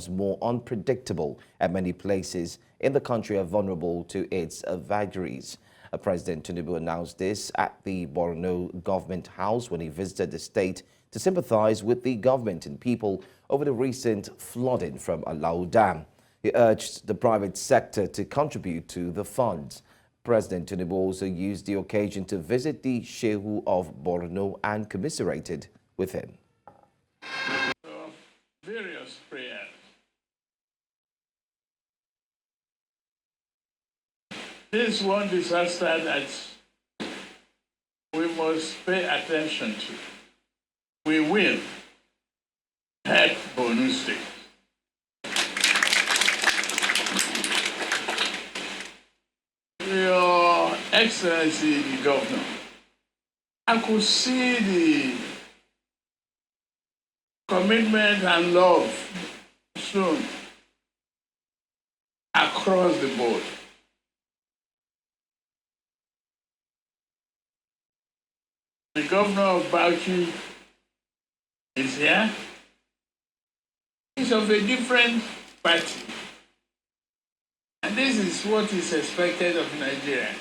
more unpredictable, and many places in the country are vulnerable to its vagaries. President Tinubu announced this at the Borno government house when he visited the state to sympathize with the government and people over the recent flooding from Alau Dam. He urged the private sector to contribute to the funds. President Tinubu also used the occasion to visit the Shehu of Borno and commiserated with him. Various prayers. This one disaster that we must pay attention to. We will help Borno State. Your Excellency, the Governor, I could see the commitment and love shown across the board. The Governor of Bauchi is here. He's of a different party. And this is what is expected of Nigeria.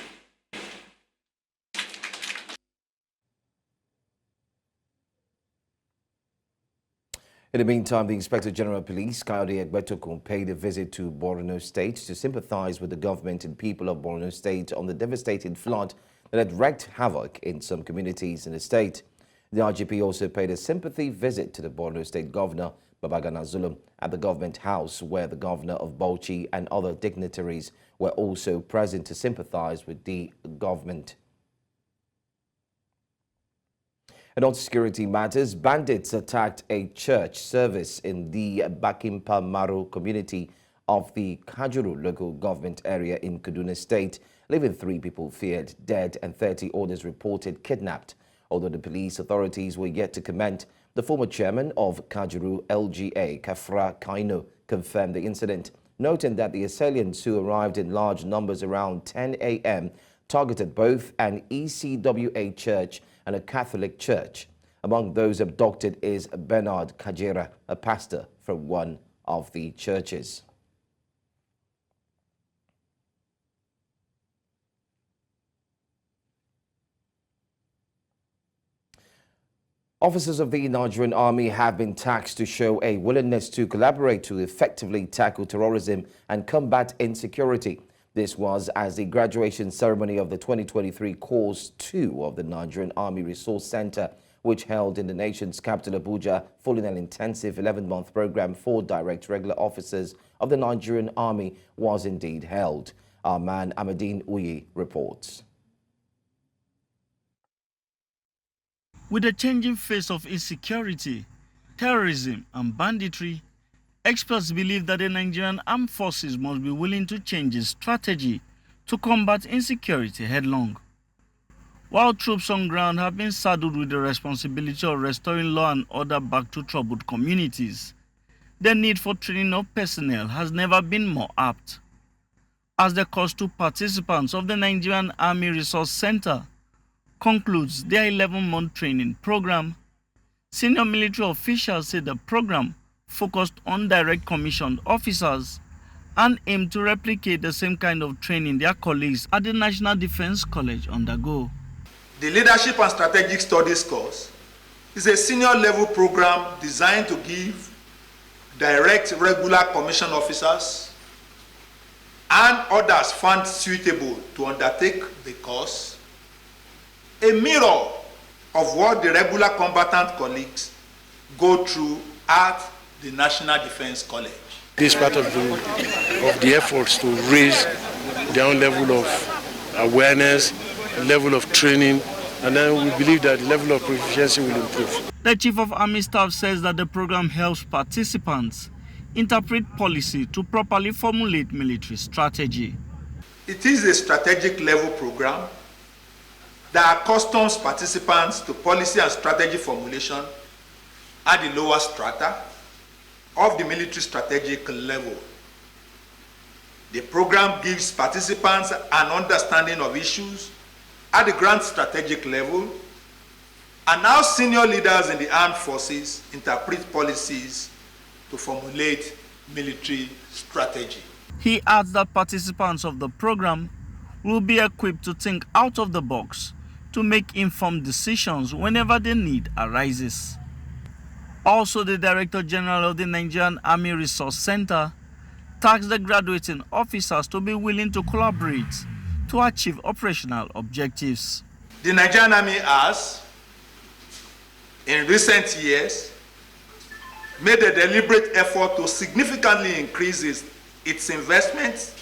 In the meantime, the Inspector General of Police, Kayode Egbetokun, paid a visit to Borno State to sympathize with the government and people of Borno State on the devastating flood that had wreaked havoc in some communities in the state. The IGP also paid a sympathy visit to the Borno State Governor, Babagana Zulum, at the government house, where the Governor of Bauchi and other dignitaries were also present to sympathize with the government. And on security matters, bandits attacked a church service in the Bakimpa Maro community of the Kajuru local government area in Kaduna State, leaving 3 people feared dead and 30 others reported kidnapped. Although the police authorities were yet to comment, the former chairman of Kajuru LGA, Kafra Kaino, confirmed the incident, noting that the assailants, who arrived in large numbers around 10 a.m., targeted both an ECWA church and a Catholic church. Among those abducted is Bernard Kajera, a pastor from one of the churches. Officers of the Nigerian Army have been tasked to show a willingness to collaborate to effectively tackle terrorism and combat insecurity. This was as the graduation ceremony of the 2023 Course 2 of the Nigerian Army Resource Center, which held in the nation's capital Abuja, following an intensive 11-month program for direct regular officers of the Nigerian Army, was indeed held. Our man Amadine Uyi reports. With the changing face of insecurity, terrorism and banditry, experts believe that the Nigerian armed forces must be willing to change its strategy to combat insecurity headlong. While troops on ground have been saddled with the responsibility of restoring law and order back to troubled communities, the need for training of personnel has never been more apt. As the Course 2 participants of the Nigerian Army Resource Center concludes their 11-month training program, senior military officials say the program focused on direct commissioned officers and aimed to replicate the same kind of training their colleagues at the National Defense College undergo. The Leadership and Strategic Studies course is a senior level program designed to give direct regular commissioned officers and others found suitable to undertake the course a mirror of what the regular combatant colleagues go through at the National Defense College. This is part of the efforts to raise their own level of awareness, level of training, and then we believe that the level of proficiency will improve. The Chief of Army Staff says that the program helps participants interpret policy to properly formulate military strategy. It is a strategic level program that accustoms participants to policy and strategy formulation at the lower strata of the military strategic level. The program gives participants an understanding of issues at the grand strategic level, and now senior leaders in the armed forces interpret policies to formulate military strategy. He adds that participants of the program will be equipped to think out of the box to make informed decisions whenever the need arises. Also, the Director General of the Nigerian Army Resource Center tasked the graduating officers to be willing to collaborate to achieve operational objectives. The Nigerian Army has, in recent years, made a deliberate effort to significantly increase its investments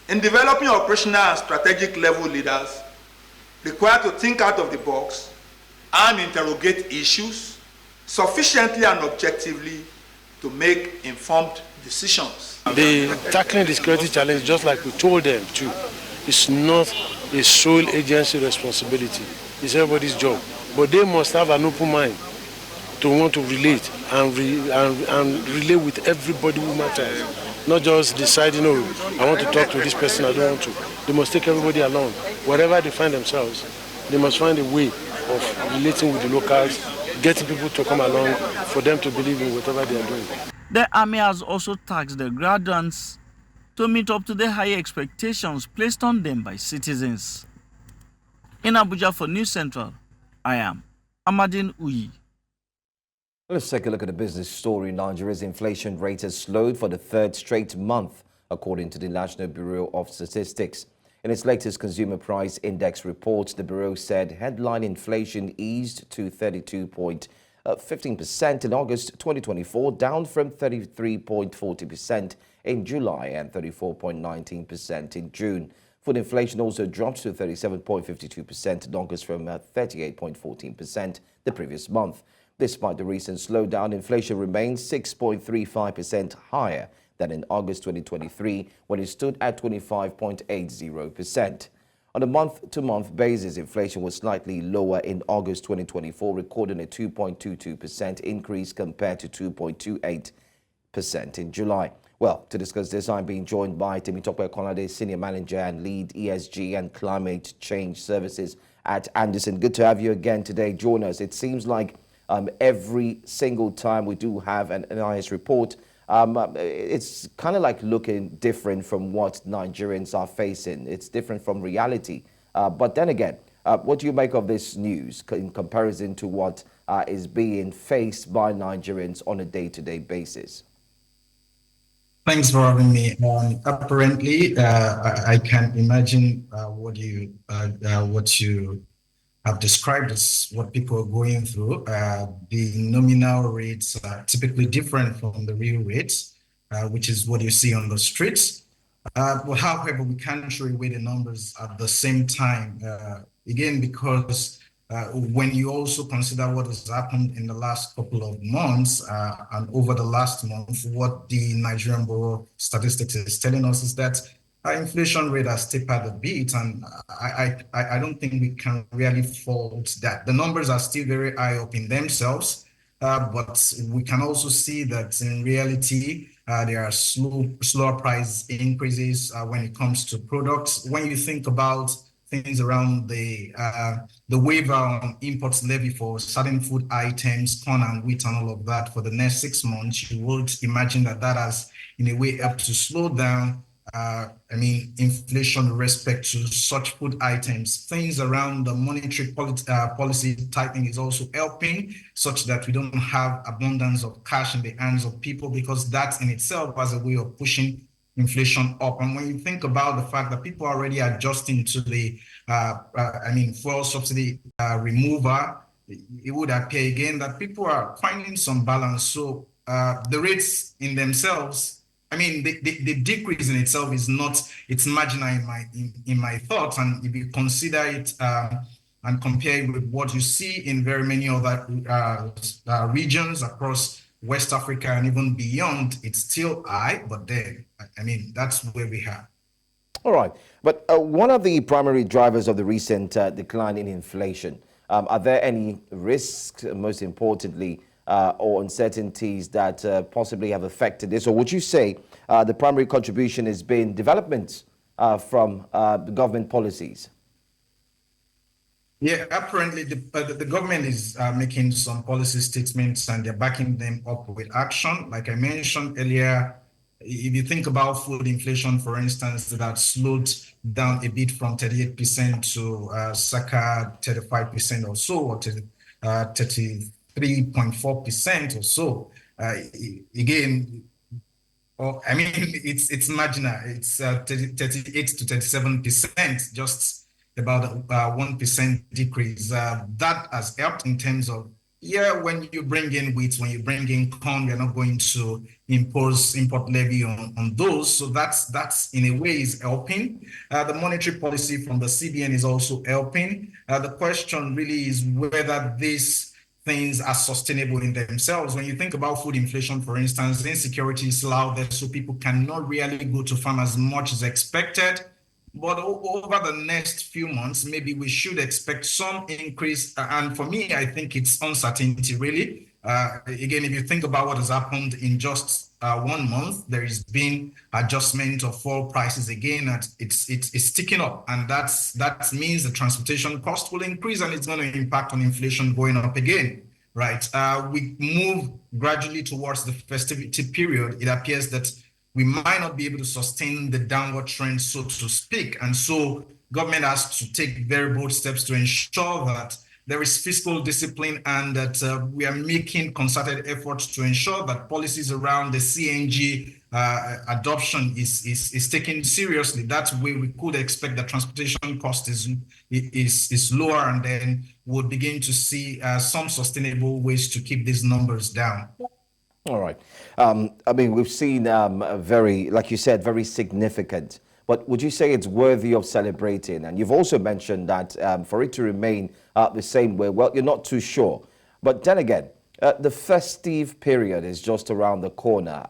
in developing operational and strategic level leaders required to think out of the box and interrogate issues sufficiently and objectively to make informed decisions. The tackling the security challenge, just like we told them too, is not a sole agency responsibility. It's everybody's job. But they must have an open mind to want to relate and relate with everybody who matters. Not just deciding, oh, I want to talk to this person, I don't want to. They must take everybody along. Wherever they find themselves, they must find a way of relating with the locals, getting people to come along for them to believe in whatever they are doing. The Army has also tasked the graduates to meet up to the high expectations placed on them by citizens. In Abuja for News Central, I am Amadin Uyi. Let's take a look at the business story. Nigeria's inflation rate has slowed for the third straight month, according to the National Bureau of Statistics. In its latest Consumer Price Index report, the Bureau said headline inflation eased to 32.15% in August 2024, down from 33.40% in July and 34.19% in June. Food inflation also dropped to 37.52% in August from 38.14% the previous month. Despite the recent slowdown, inflation remains 6.35% higher than in August 2023, when it stood at 25.80%. On a month-to-month basis, inflation was slightly lower in August 2024, recording a 2.22% increase compared to 2.28% in July. Well, to discuss this, I'm being joined by Temitope Konade, Senior Manager and Lead ESG and Climate Change Services at Anderson. Good to have you again today. Join us. It seems like every single time we do have an NIS report, it's kind of like looking different from what Nigerians are facing. It's different from reality. But then again, what do you make of this news in comparison to what is being faced by Nigerians on a day-to-day basis? Thanks for having me. Apparently, I can imagine what you have described as what people are going through. The nominal rates are typically different from the real rates, which is what you see on the streets. However, we can't show away the numbers at the same time, again, because when you also consider what has happened in the last couple of months and over the last month, what the Nigerian Bureau of Statistics is telling us is that our inflation rate has tapered a bit, and I don't think we can really fault that. The numbers are still very high up in themselves, but we can also see that in reality, there are slower price increases when it comes to products. When you think about things around the waiver on imports levy for certain food items, corn and wheat and all of that for the next 6 months, you would imagine that has in a way helped to slow down inflation with respect to such food items. Things around the monetary policy tightening is also helping, such that we don't have abundance of cash in the hands of people, because that in itself has a way of pushing inflation up. And when you think about the fact that people are already adjusting to the fuel subsidy removal, it would appear again that people are finding some balance. So the rates in themselves, the decrease in itself is not, it's marginal in my thoughts. And if you consider it and compare it with what you see in very many other regions across West Africa and even beyond, it's still high, but then, that's where we are. All right. But one of the primary drivers of the recent decline in inflation, are there any risks, most importantly, or uncertainties that possibly have affected this? Or would you say the primary contribution has been developments from the government policies? Yeah, apparently the government is making some policy statements and they're backing them up with action. Like I mentioned earlier, if you think about food inflation, for instance, that slowed down a bit from 38% to circa 35% or so, or 33.4% or so. Again, I mean, it's marginal. It's 38 to 37%, just about a 1% decrease. That has helped in terms of, when you bring in wheat, when you bring in corn, you're not going to impose import levy on those. So that's in a way is helping. The monetary policy from the CBN is also helping. The question really is whether this things are sustainable in themselves. When you think about food inflation, for instance, insecurity is loud there, so people cannot really go to farm as much as expected. But over the next few months, maybe we should expect some increase. And for me, I think it's uncertainty, really. Again, if you think about what has happened in just 1 month, there has been adjustment of fuel prices again. It's ticking up, and that means the transportation cost will increase, and it's going to impact on inflation going up again, right? We move gradually towards the festivity period. It appears that we might not be able to sustain the downward trend, so to speak. And so government has to take very bold steps to ensure that there is fiscal discipline and that we are making concerted efforts to ensure that policies around the CNG adoption is taken seriously. That way we could expect that transportation cost is lower, and then we'll begin to see some sustainable ways to keep these numbers down. All right. I mean, we've seen a very, like you said, very significant. But would you say it's worthy of celebrating? And you've also mentioned that for it to remain the same way, well, you're not too sure. But then again, the festive period is just around the corner.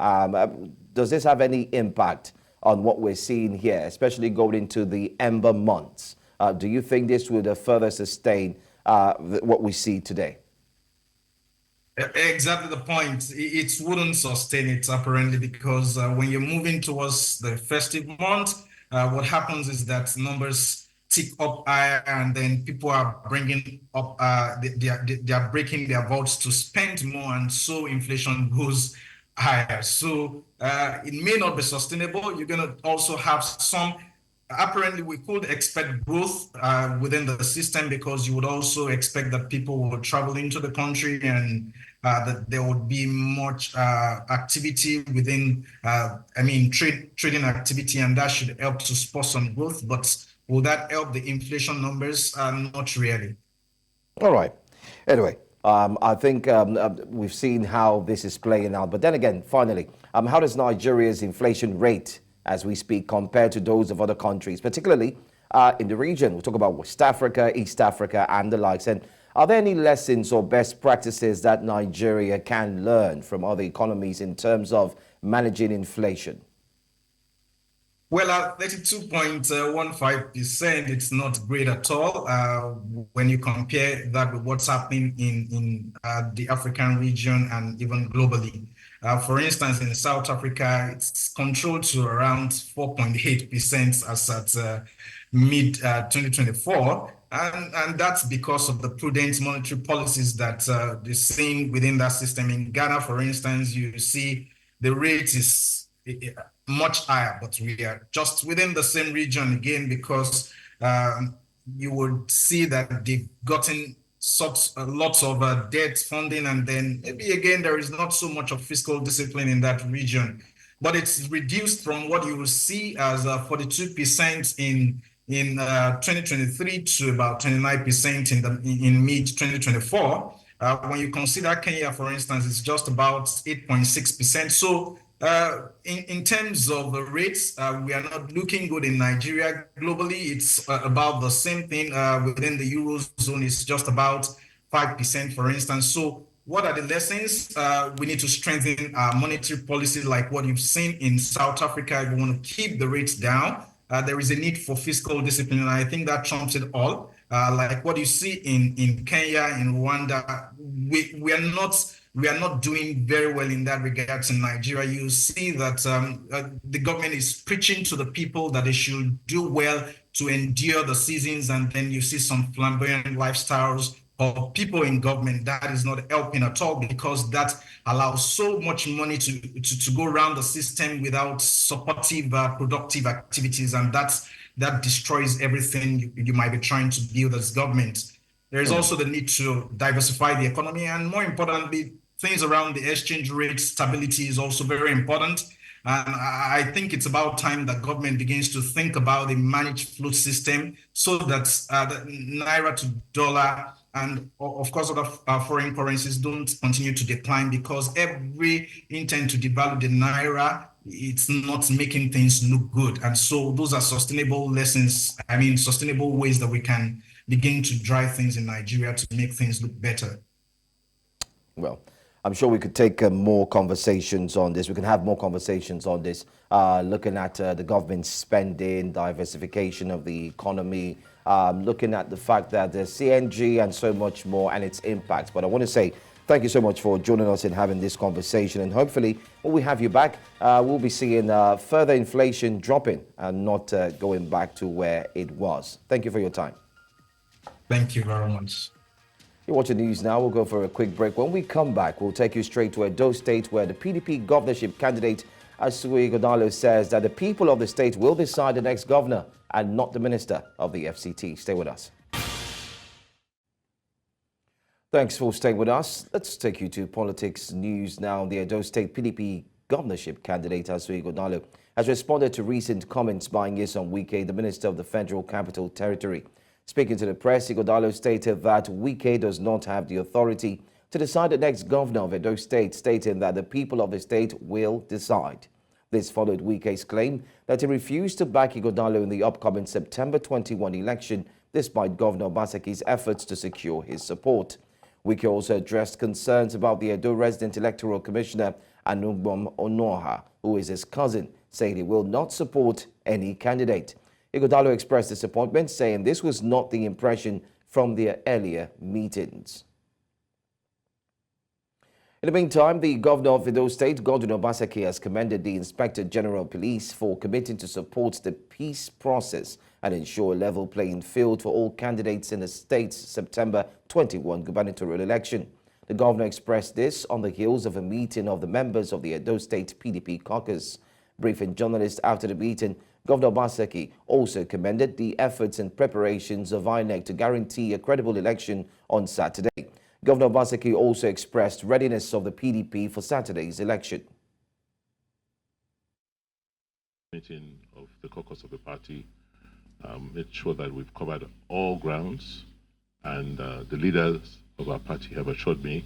Does this have any impact on what we're seeing here, especially going into the Ember months? Do you think this would further sustain what we see today? Exactly the point. It wouldn't sustain it apparently, because when you're moving towards the festive month, what happens is that numbers tick up higher, and then people are bringing up, they are breaking their vows to spend more, and so inflation goes higher. So it may not be sustainable. You're going to also have some. Apparently, we could expect growth within the system, because you would also expect that people will travel into the country, and that there would be much activity within, trading activity, and that should help to spur some growth. But will that help the inflation numbers? Not really. All right. Anyway, I think we've seen how this is playing out. But then again, finally, how does Nigeria's inflation rate as we speak compared to those of other countries, particularly in the region? We'll talk about West Africa, East Africa, and the likes. And are there any lessons or best practices that Nigeria can learn from other economies in terms of managing inflation? Well, at 32.15%, it's not great at all when you compare that with what's happening in the African region and even globally. For instance, in South Africa, it's controlled to around 4.8% as at mid-2024. And that's because of the prudent monetary policies that they're seeing within that system. In Ghana, for instance, you see the rate is much higher, but we are just within the same region again, because you would see that they've gotten lots of debt funding, and then maybe again there is not so much of fiscal discipline in that region, but it's reduced from what you will see as 42% in 2023 to about 29% in mid 2024. When you consider Kenya, for instance, it's just about 8.6%. So in terms of the rates, we are not looking good in Nigeria. Globally, it's about the same thing. Within the Eurozone, it's just about 5%, for instance. So what are the lessons? We need to strengthen our monetary policy like what you've seen in South Africa. If we want to keep the rates down, there is a need for fiscal discipline, and I think that trumps it all. Like what you see in Kenya, in Rwanda, we are not doing very well in that regard. In Nigeria, you see that the government is preaching to the people that they should do well to endure the seasons, and then you see some flamboyant lifestyles of people in government, that is not helping at all, because that allows so much money to go around the system without supportive, productive activities, and that destroys everything you might be trying to build as government. There is also the need to diversify the economy, and more importantly, things around the exchange rate stability is also very important. And I think it's about time that government begins to think about the managed float system, so that the naira to dollar and of course other foreign currencies don't continue to decline, because every intent to devalue the naira, it's not making things look good. And so those are sustainable lessons, sustainable ways that we can begin to drive things in Nigeria to make things look better. Well, I'm sure we could take more conversations on this. We can have more conversations on this, looking at the government spending, diversification of the economy, looking at the fact that there's CNG and so much more and its impact. But I want to say thank you so much for joining us in having this conversation. And hopefully when we have you back, we'll be seeing further inflation dropping and not going back to where it was. Thank you for your time. Thank you very much. You're watching the news now. We'll go for a quick break. When we come back, we'll take you straight to Edo State, where the PDP governorship candidate Asuwe Ighodalo says that the people of the state will decide the next governor and not the minister of the FCT. Stay with us. Thanks for staying with us. Let's take you to politics news now. The Edo State PDP governorship candidate Asuwe Ighodalo has responded to recent comments by Nyesom Wike, the minister of the Federal Capital Territory. Speaking to the press, Ighodalo stated that Wike does not have the authority to decide the next governor of Edo State, stating that the people of the state will decide. This followed Wike's claim that he refused to back Ighodalo in the upcoming September 21 election, despite Governor Obaseki's efforts to secure his support. Wike also addressed concerns about the Edo resident electoral commissioner, Anugbom Onoha, who is his cousin, saying he will not support any candidate. Ighodalo expressed disappointment, saying this was not the impression from their earlier meetings. In the meantime, the governor of Edo State, Godwin Obaseki, has commended the Inspector General of Police for committing to support the peace process and ensure a level playing field for all candidates in the state's September 21 gubernatorial election. The governor expressed this on the heels of a meeting of the members of the Edo State PDP caucus. Briefing journalists after the meeting, Governor Obaseki also commended the efforts and preparations of INEC to guarantee a credible election on Saturday. Governor Obaseki also expressed readiness of the PDP for Saturday's election. Meeting of the caucus of the party made sure that we've covered all grounds, and the leaders of our party have assured me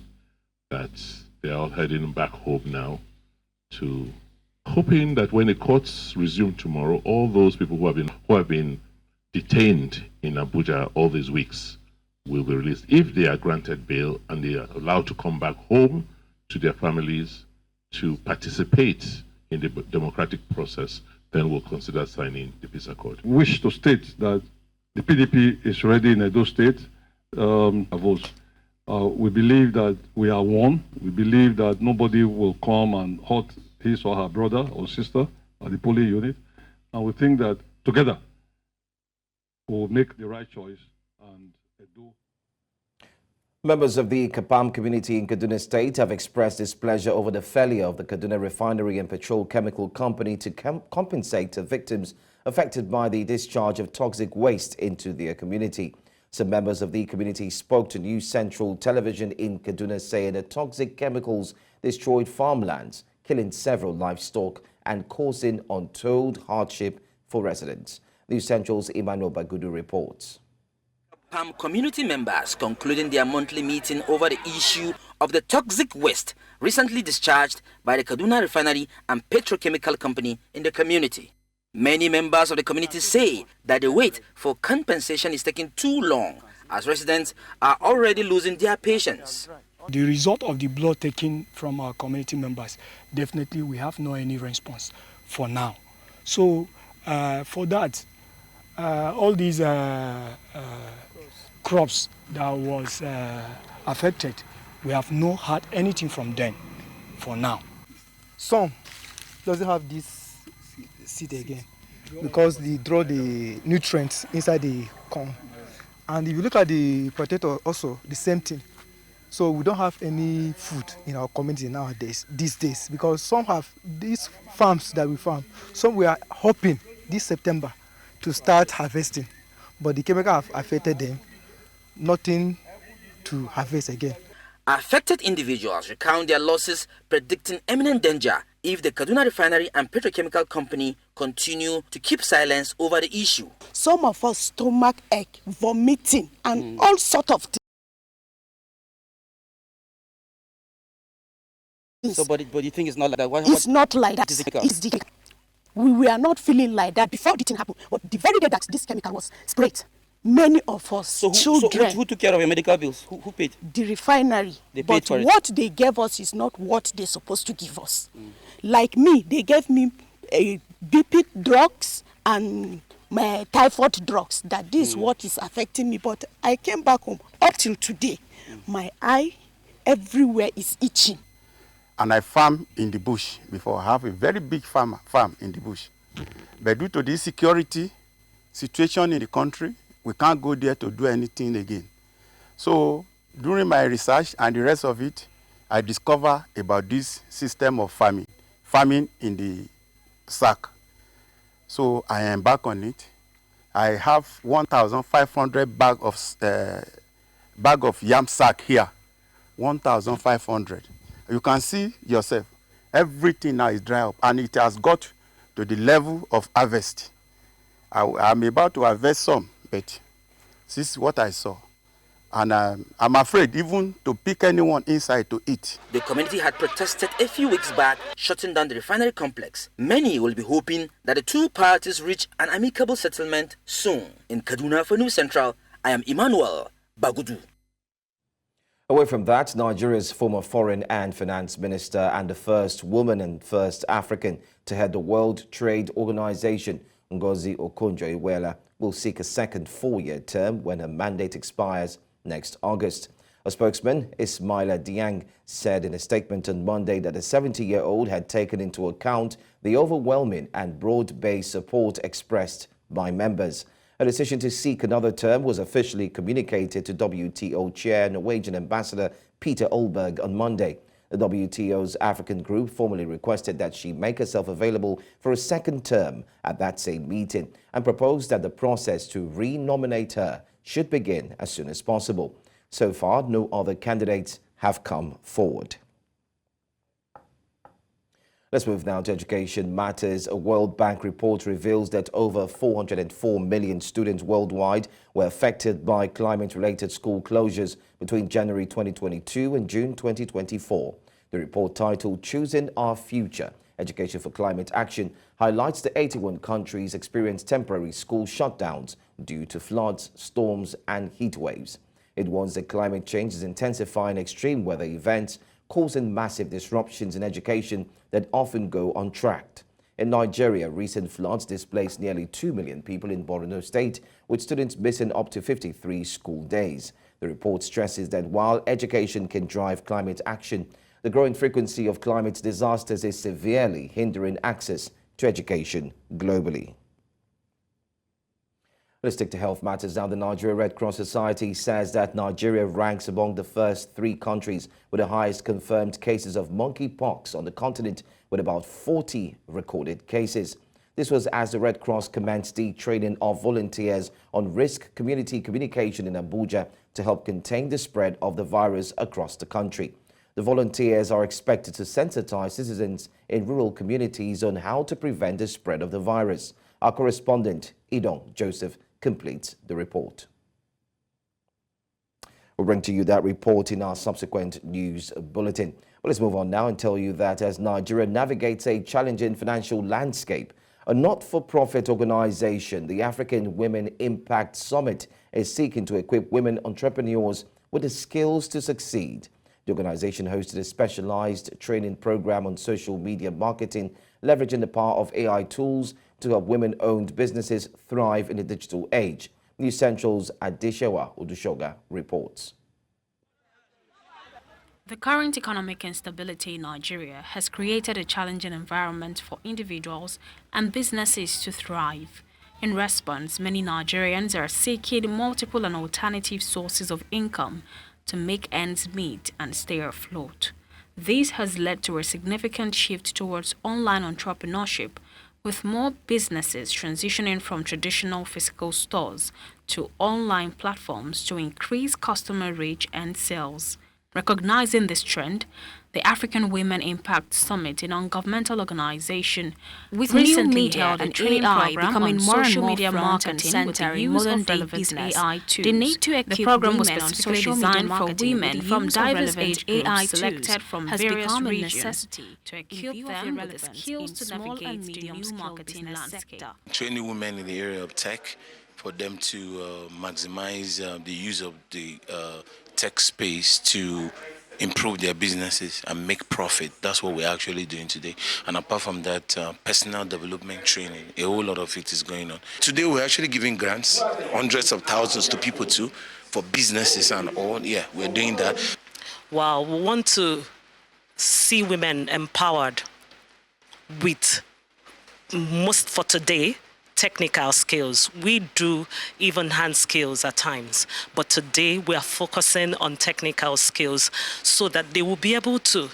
that they are all heading back home now, to hoping that when the courts resume tomorrow, all those people who have been detained in Abuja all these weeks will be released. If they are granted bail and they are allowed to come back home to their families to participate in the democratic process, then we'll consider signing the peace accord. We wish to state that the PDP is ready in Edo State. Votes. We believe that we are one. We believe that nobody will come and hurt his or her brother or sister at the polling unit. And we think that together we'll make the right choice and do. Members of the Kapam community in Kaduna State have expressed displeasure over the failure of the Kaduna Refinery and Petrochemical Company to compensate the victims affected by the discharge of toxic waste into their community. Some members of the community spoke to News Central Television in Kaduna, saying that toxic chemicals destroyed farmlands, killing several livestock and causing untold hardship for residents. News Central's Emmanuel Bagudu reports. PAM community members concluding their monthly meeting over the issue of the toxic waste recently discharged by the Kaduna Refinery and Petrochemical Company in the community. Many members of the community say that the wait for compensation is taking too long, as residents are already losing their patience. The result of the blood taken from our community members, definitely we have no any response for now. So for that, all these crops that was affected, we have not had anything from them for now. Some doesn't have this seed again because they draw the nutrients inside the corn, And if you look at the potato also, the same thing. So we don't have any food in our community nowadays, these days, because some have these farms that we farm. Some we are hoping this September to start harvesting, but the chemical have affected them, nothing to harvest again. Affected individuals recount their losses, predicting imminent danger if the Kaduna Refinery and Petrochemical Company continue to keep silence over the issue. Some of us stomach ache, vomiting, and all sort of things. So, but you think it's not like that? It's not like that. It's the we were not feeling like that before the thing happened. But the very day that this chemical was sprayed, many of us, children... So who took care of your medical bills? Who paid? The refinery. They paid for it. But what they gave us is not what they're supposed to give us. Like me, they gave me BP drugs and my typhoid drugs. That this is what is affecting me. But I came back home. Up till today, my eye everywhere is itching. And I farm in the bush before. I have a very big farm in the bush. But due to this security situation in the country, we can't go there to do anything again. So during my research and the rest of it, I discovered about this system of farming in the sack. So I embark on it. I have 1,500 bag of yam sack here, 1,500. You can see yourself, everything now is dry up, and it has got to the level of harvest. I'm about to harvest some, but this is what I saw. And I'm afraid even to pick anyone inside to eat. The community had protested a few weeks back, shutting down the refinery complex. Many will be hoping that the two parties reach an amicable settlement soon. In Kaduna for News Central, I am Emmanuel Bagudu. Away from that, Nigeria's former Foreign and Finance Minister and the first woman and first African to head the World Trade Organization, Ngozi Okonjo-Iweala, will seek a second 4-year term when her mandate expires next August. A spokesman, Ismaila Diang, said in a statement on Monday that the 70-year-old had taken into account the overwhelming and broad-based support expressed by members. A decision to seek another term was officially communicated to WTO Chair Norwegian Ambassador Peter Olberg on Monday. The WTO's African group formally requested that she make herself available for a second term at that same meeting and proposed that the process to re-nominate her should begin as soon as possible. So far, no other candidates have come forward. Let's move now to education matters. A World Bank report reveals that over 404 million students worldwide were affected by climate-related school closures between January 2022 and June 2024. The report, titled Choosing Our Future, Education for Climate Action, highlights that 81 countries experienced temporary school shutdowns due to floods, storms and heat waves. It warns that climate change is intensifying extreme weather events, causing massive disruptions in education that often go untracked. In Nigeria, recent floods displaced nearly 2 million people in Borno State, with students missing up to 53 school days. The report stresses that while education can drive climate action, the growing frequency of climate disasters is severely hindering access to education globally. Let's stick to health matters now. The Nigeria Red Cross Society says that Nigeria ranks among the first 3 countries with the highest confirmed cases of monkeypox on the continent, with about 40 recorded cases. This was as the Red Cross commenced the training of volunteers on risk community communication in Abuja to help contain the spread of the virus across the country. The volunteers are expected to sensitize citizens in rural communities on how to prevent the spread of the virus. Our correspondent, Idong Joseph, completes the report. We'll bring to you that report in our subsequent news bulletin. Well, let's move on now and tell you that as Nigeria navigates a challenging financial landscape, a not-for-profit organization, the African Women Impact Summit, is seeking to equip women entrepreneurs with the skills to succeed. The organization hosted a specialized training program on social media marketing, leveraging the power of AI tools to help women-owned businesses thrive in the digital age. News Central's Adeshewa Odushoga reports. The current economic instability in Nigeria has created a challenging environment for individuals and businesses to thrive. In response, many Nigerians are seeking multiple and alternative sources of income to make ends meet and stay afloat. This has led to a significant shift towards online entrepreneurship, with more businesses transitioning from traditional physical stores to online platforms to increase customer reach and sales. Recognizing this trend, the African Women Impact Summit, a non-governmental organization, with recently held a training program becoming on more social media marketing with the use of relevant AI tools. The need to equip the program was specifically designed for women from diverse age groups selected from various regions to equip them with the skills to navigate the new marketing landscape. Training women in the area of tech for them to maximize the use of the tech space to improve their businesses and make profit. That's what we're actually doing today. And apart from that, personal development training, a whole lot of it is going on. Today we're actually giving grants, hundreds of thousands to people too, for businesses and all. Yeah, we're doing that. Wow, we want to see women empowered with most for today technical skills. We do even hand skills at times, but today we are focusing on technical skills so that they will be able to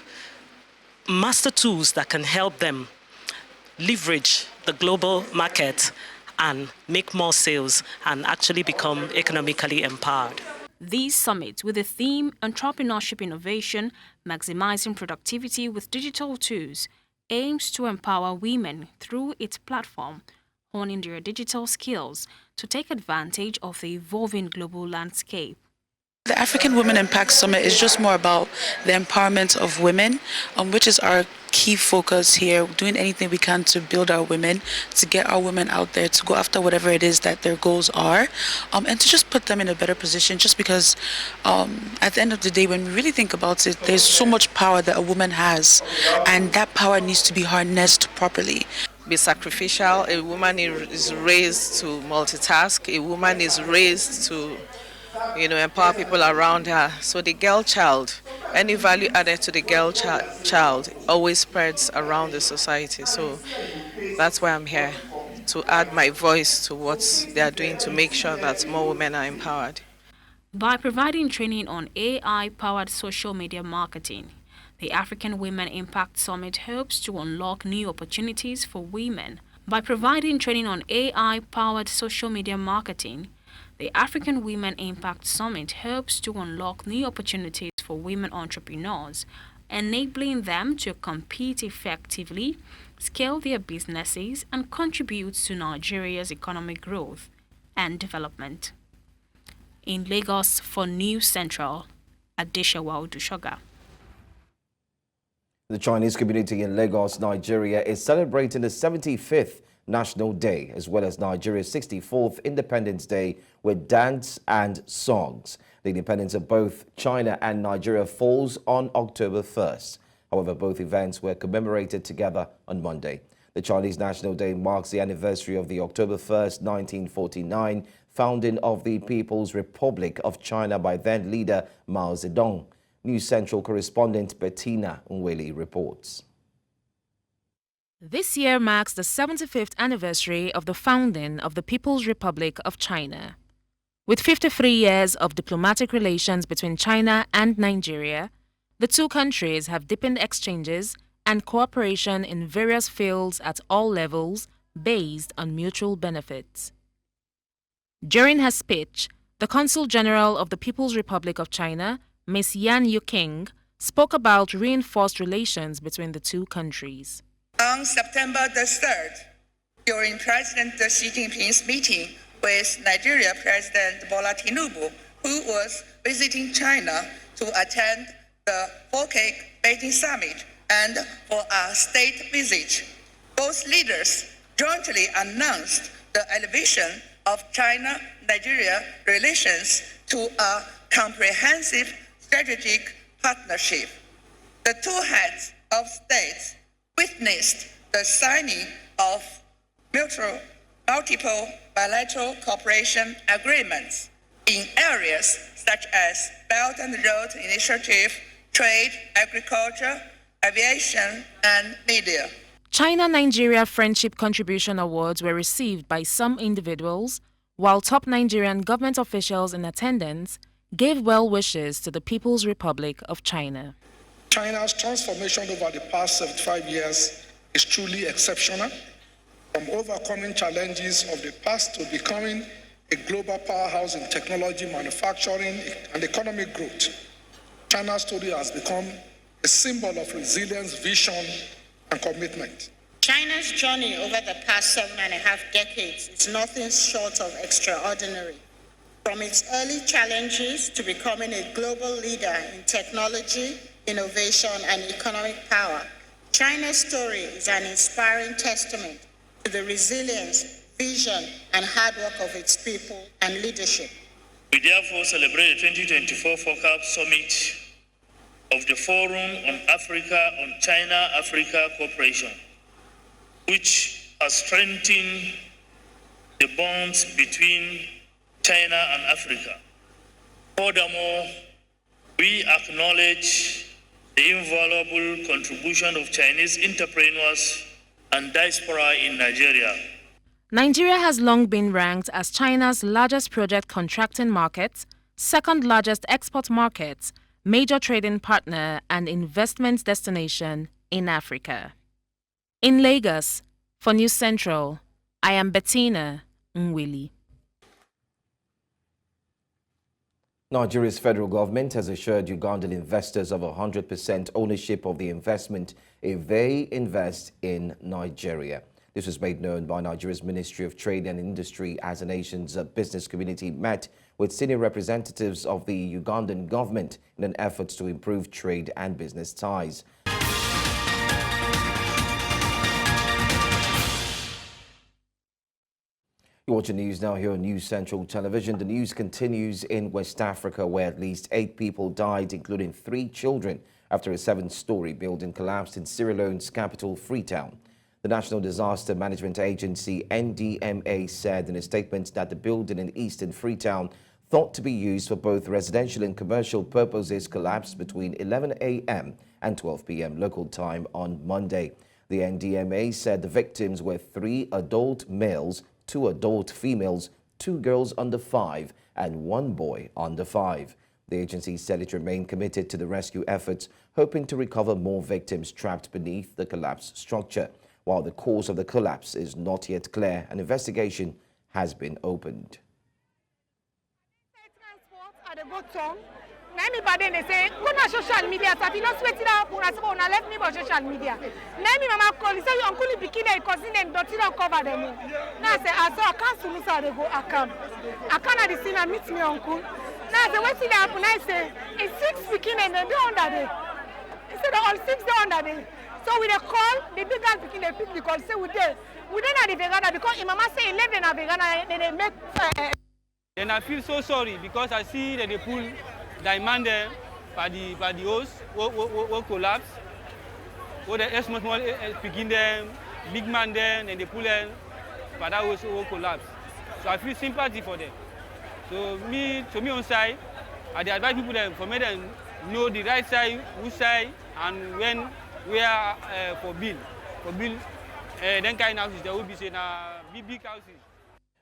master tools that can help them leverage the global market and make more sales and actually become economically empowered. These summits, with the theme Entrepreneurship Innovation, Maximizing Productivity with Digital Tools, aims to empower women through its platform, honing their digital skills to take advantage of the evolving global landscape. The African Women Impact Summit is just more about the empowerment of women, which is our key focus here, doing anything we can to build our women, to get our women out there, to go after whatever it is that their goals are, and to just put them in a better position, just because at the end of the day, when we really think about it, there's so much power that a woman has, and that power needs to be harnessed properly. Be sacrificial. A woman is raised to multitask. A woman is raised to empower people around her. So the girl child, any value added to the girl child always spreads around the society. So that's why I'm here, to add my voice to what they are doing to make sure that more women are empowered. By providing training on AI-powered social media marketing, the African Women Impact Summit hopes to unlock new opportunities for women. By providing training on AI-powered social media marketing, the African Women Impact Summit hopes to unlock new opportunities for women entrepreneurs, enabling them to compete effectively, scale their businesses, and contribute to Nigeria's economic growth and development. In Lagos for News Central, Adeshawa Odushoga. The Chinese community in Lagos, Nigeria, is celebrating the 75th National Day, as well as Nigeria's 64th Independence Day, with dance and songs. The independence of both China and Nigeria falls on October 1st. However, both events were commemorated together on Monday. The Chinese National Day marks the anniversary of the October 1st, 1949, founding of the People's Republic of China by then leader Mao Zedong. News Central correspondent Bettina Nweli reports. This year marks the 75th anniversary of the founding of the People's Republic of China. With 53 years of diplomatic relations between China and Nigeria, the two countries have deepened exchanges and cooperation in various fields at all levels based on mutual benefits. During her speech, the Consul General of the People's Republic of China, Ms. Yan Yuqing, spoke about reinforced relations between the two countries. On September the 3rd, during President Xi Jinping's meeting with Nigeria President Bola Tinubu, who was visiting China to attend the 4K Beijing Summit and for a state visit, both leaders jointly announced the elevation of China-Nigeria relations to a comprehensive strategic partnership. The two heads of states witnessed the signing of multiple bilateral cooperation agreements in areas such as Belt and Road Initiative, trade, agriculture, aviation, and media. China-Nigeria Friendship Contribution Awards were received by some individuals, while top Nigerian government officials in attendance gave well wishes to the People's Republic of China. China's transformation over the past 75 years is truly exceptional, from overcoming challenges of the past to becoming a global powerhouse in technology, manufacturing, and economic growth. China's story has become a symbol of resilience, vision, and commitment. China's journey over the past 7.5 decades is nothing short of extraordinary. From its early challenges to becoming a global leader in technology, innovation, and economic power, China's story is an inspiring testament to the resilience, vision, and hard work of its people and leadership. We therefore celebrate the 2024 FOCAP Summit of the Forum on Africa on China-Africa Cooperation, which has strengthened the bonds between China and Africa. Furthermore, we acknowledge the invaluable contribution of Chinese entrepreneurs and diaspora in Nigeria. Nigeria has long been ranked as China's largest project contracting market, second largest export market, major trading partner, and investment destination in Africa. In Lagos, for News Central, I am Bettina Nwili. Nigeria's federal government has assured Ugandan investors of 100% ownership of the investment if they invest in Nigeria. This was made known by Nigeria's Ministry of Trade and Industry as the nation's business community met with senior representatives of the Ugandan government in an effort to improve trade and business ties. You're watching news now here on News Central Television. The news continues in West Africa, where at least 8 people died, including 3 children, after a 7-story building collapsed in Sierra Leone's capital, Freetown. The National Disaster Management Agency, NDMA, said in a statement that the building in eastern Freetown, thought to be used for both residential and commercial purposes, collapsed between 11 a.m. and 12 p.m. local time on Monday. The NDMA said the victims were 3 adult males, 2 adult females, 2 girls under 5, and 1 boy under 5. The agency said it remained committed to the rescue efforts, hoping to recover more victims trapped beneath the collapsed structure. While the cause of the collapse is not yet clear, an investigation has been opened. Let me pardon they say, go na social media, so if you not sweat it out, una left me for social media. Let me mama call, he say, your uncle bikini, your cousin, them don't cover them. Now I say, I saw, I can't sue me, so they go, I can't at the scene and meet me uncle. Now I say, what's it happen? I say, it's 6 bikini and they're under there. He said, all 6 they're under there. So with a call, the big guys bikini, they pick the call, say, we there not the vegana, because mama say 11 are vegana, then they make... And I feel so sorry because I see that they pull diamond there by the host who collapse. Or the small picking them, big man there, and they pull them, but that host who collapse. So I feel sympathy for them. So me on side, I advise people them for me them know the right side, whose side, and when we are for bill. Then kind of houses there will be saying big houses.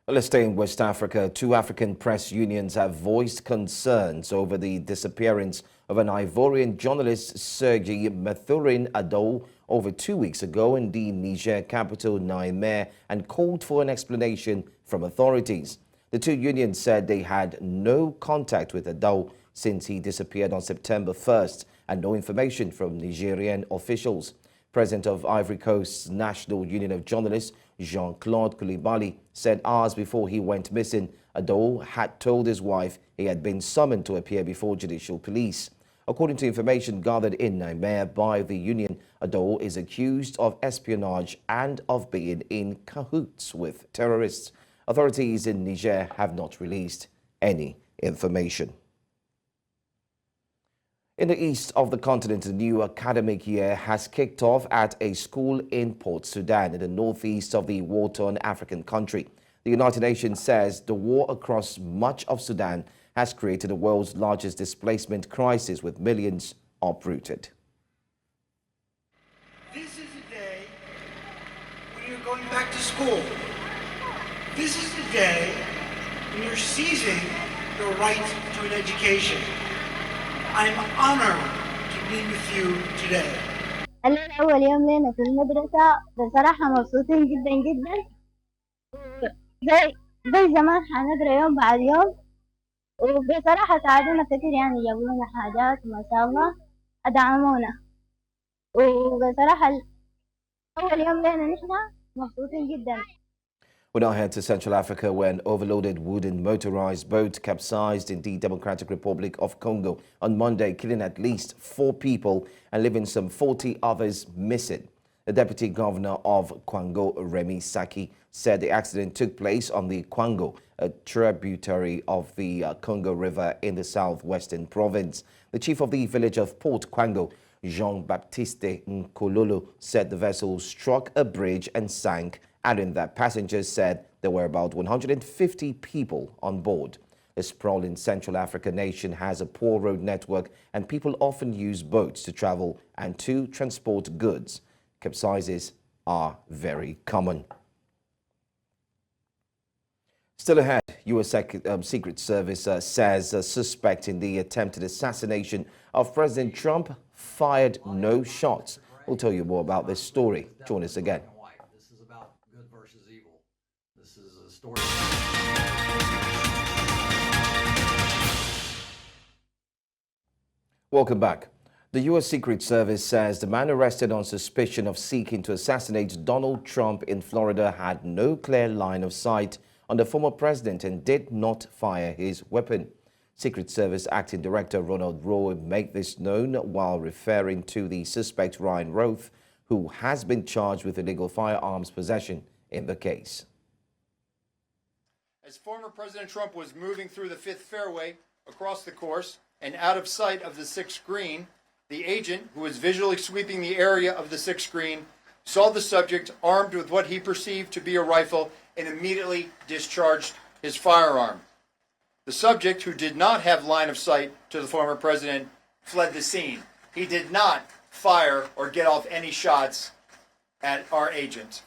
Well, let's stay in West Africa. 2 African press unions have voiced concerns over the disappearance of an Ivorian journalist, Sergi Mathurin Adou, over 2 weeks ago in the Niger capital, Niamey, and called for an explanation from authorities. The 2 unions said they had no contact with Adou since he disappeared on September 1st and no information from Nigerian officials. President of Ivory Coast's National Union of Journalists, Jean-Claude Koulibaly, said hours before he went missing, Adou had told his wife he had been summoned to appear before judicial police. According to information gathered in Niamey by the union, Adou is accused of espionage and of being in cahoots with terrorists. Authorities in Niger have not released any information. In the east of the continent, the new academic year has kicked off at a school in Port Sudan in the northeast of the war-torn African country. The United Nations says the war across much of Sudan has created the world's largest displacement crisis, with millions uprooted. This is a day school. This is the day when you're seizing your right to an education. I'm honored to be with you today. أول يوم لنا في المدرسة بصراحة مبسوطين جدا جدا. زي زمان حنقرأ يوم بعد يوم، وبصراحة ساعدونا كتير، يعني جابوا لنا حاجات ما شاء الله أدعمونا، وبصراحة أول يوم لنا نحن مبسوطين جدا. We now head to Central Africa, where an overloaded wooden motorized boat capsized in the Democratic Republic of Congo on Monday, killing at least 4 people and leaving some 40 others missing. The Deputy Governor of Kwango, Remy Saki, said the accident took place on the Kwango, a tributary of the Congo River in the southwestern province. The chief of the village of Port Kwango, Jean-Baptiste Nkololo, said the vessel struck a bridge and sank, adding that passengers said there were about 150 people on board. The sprawling Central African nation has a poor road network, and people often use boats to travel and to transport goods. Capsizes are very common. Still ahead, U.S. Secret Service says a suspect in the attempted assassination of President Trump fired no shots. We'll tell you more about this story. Join us again. Welcome back. The U.S. Secret Service says the man arrested on suspicion of seeking to assassinate Donald Trump in Florida had no clear line of sight on the former president and did not fire his weapon. Secret Service Acting Director Ronald Rowe made this known while referring to the suspect Ryan Roth, who has been charged with illegal firearms possession in the case. As former President Trump was moving through the 5th fairway across the course and out of sight of the 6th green, the agent, who was visually sweeping the area of the 6th green, saw the subject armed with what he perceived to be a rifle and immediately discharged his firearm. The subject, who did not have line of sight to the former president, fled the scene. He did not fire or get off any shots at our agent.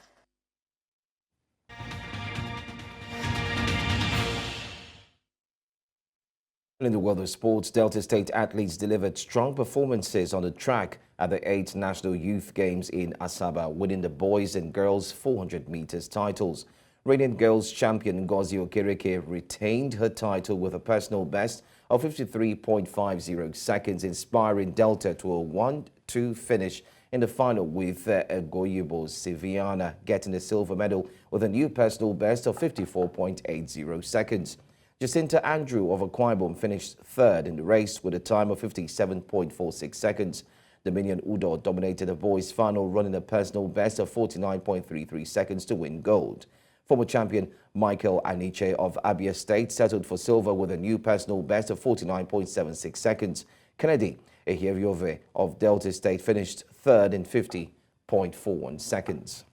In the world of sports, Delta State athletes delivered strong performances on the track at the 8th National Youth Games in Asaba, winning the boys and girls 400 meters titles. Reigning girls champion Ngozi Okereke retained her title with a personal best of 53.50 seconds, inspiring Delta to a 1-2 finish in the final, with Goyibo Siviana getting a silver medal with a new personal best of 54.80 seconds. Jacinta Andrew of Akwa Ibom finished third in the race with a time of 57.46 seconds. Dominion Udo dominated the boys' final, running a personal best of 49.33 seconds to win gold. Former champion Michael Aniche of Abia State settled for silver with a new personal best of 49.76 seconds. Kennedy Eheriove of Delta State finished third in 50.41 seconds.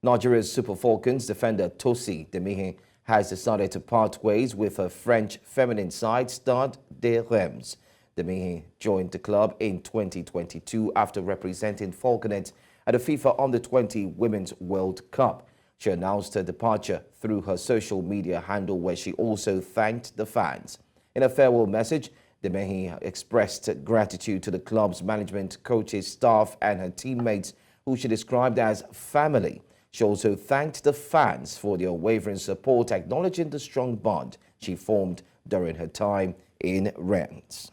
Nigeria's Super Falcons defender Tosi Demihe has decided to part ways with her French feminine side Stade de Reims. Demihe joined the club in 2022 after representing Falconets at the FIFA Under-20 Women's World Cup. She announced her departure through her social media handle, where she also thanked the fans. In a farewell message, Demihe expressed gratitude to the club's management, coaches, staff and her teammates, who she described as family. She also thanked the fans for their unwavering support, acknowledging the strong bond she formed during her time in Reims.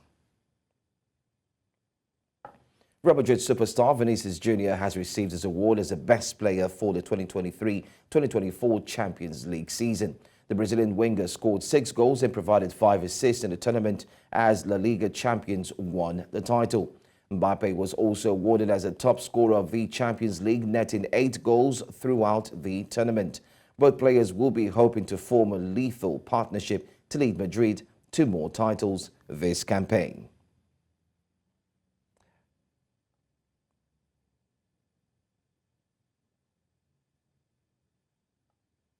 Real Madrid superstar Vinicius Jr. has received his award as the best player for the 2023-2024 Champions League season. The Brazilian winger scored 6 goals and provided 5 assists in the tournament as La Liga champions won the title. Mbappe was also awarded as a top scorer of the Champions League, netting 8 goals throughout the tournament. Both players will be hoping to form a lethal partnership to lead Madrid to more titles this campaign.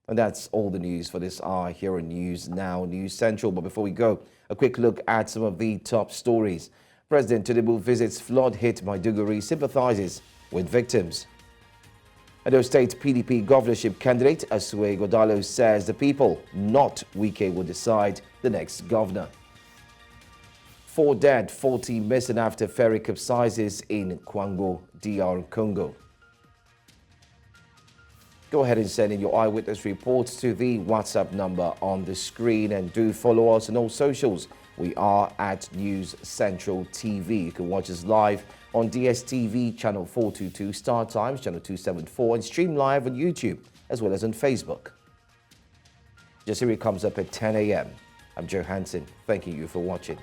And that's all the news for this hour here on News Now, News Central. But before we go, a quick look at some of the top stories. President Tinubu visits flood-hit Maiduguri, sympathizes with victims. Edo State PDP governorship candidate Asue Godalo says the people, not Wike, will decide the next governor. 4 dead, 40 missing after ferry capsizes in Kwango, DR Congo. Go ahead and send in your eyewitness reports to the WhatsApp number on the screen, and do follow us on all socials. We are at News Central TV. You can watch us live on DSTV channel 422, Star Times channel 274, and stream live on YouTube as well as on Facebook. Jasiri comes up at 10 a.m. I'm Joe Hanson, thanking you for watching.